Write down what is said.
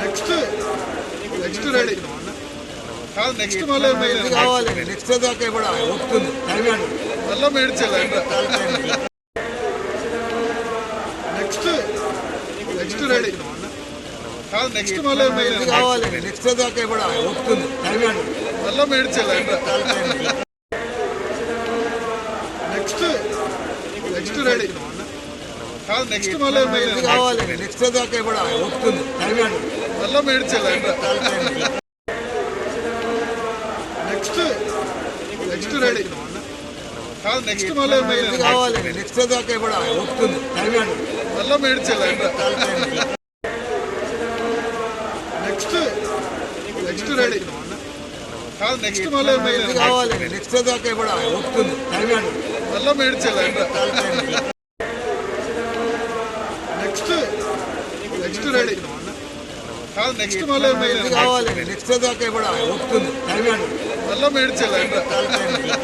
next next ready కాదు next మళ్ళీ కావాలి నెక్స్ట్ దాకా కూడా వస్తుంది మళ్ళీ మేడ్చాలి నెక్స్ట్ నెక్స్ట్ రెడీ కాదు నెక్స్ట్ మళ్ళీ కావాలి నెక్స్ట్ దాకా కూడా వస్తుంది మళ్ళీ మేడ్చాలి నెక్స్ట్ నెక్స్ట్ రెడీ కాదు నెక్స్ట్ మళ్ళీ కావాలి నెక్స్ట్ దాకా కూడా వస్తుంది మళ్ళీ మేడ్చాలి నెక్స్ట్ నెక్స్ట్ రెడీ కాదు నెక్స్ట్ మళ్ళీ కావాలి నెక్స్ట్ దాకా కూడా వస్తుంది మళ్ళీ మేడ్చాలి నెక్స్ట్ నెక్స్ట్ రెడీ కాదు నెక్స్ట్ మళ్ళీ కావాలి నెక్స్ట్ దాకా కూడా వస్తుంది మళ్ళీ మేడ్చాలి నెక్స్ట్ నెక్స్ట్ రెడీ కాదు నెక్స్ట్ మళ్ళీ కావాలి నెక్స్ట్ దాకా కూడా వస్తుంది మళ్ళీ మేడ్చాలి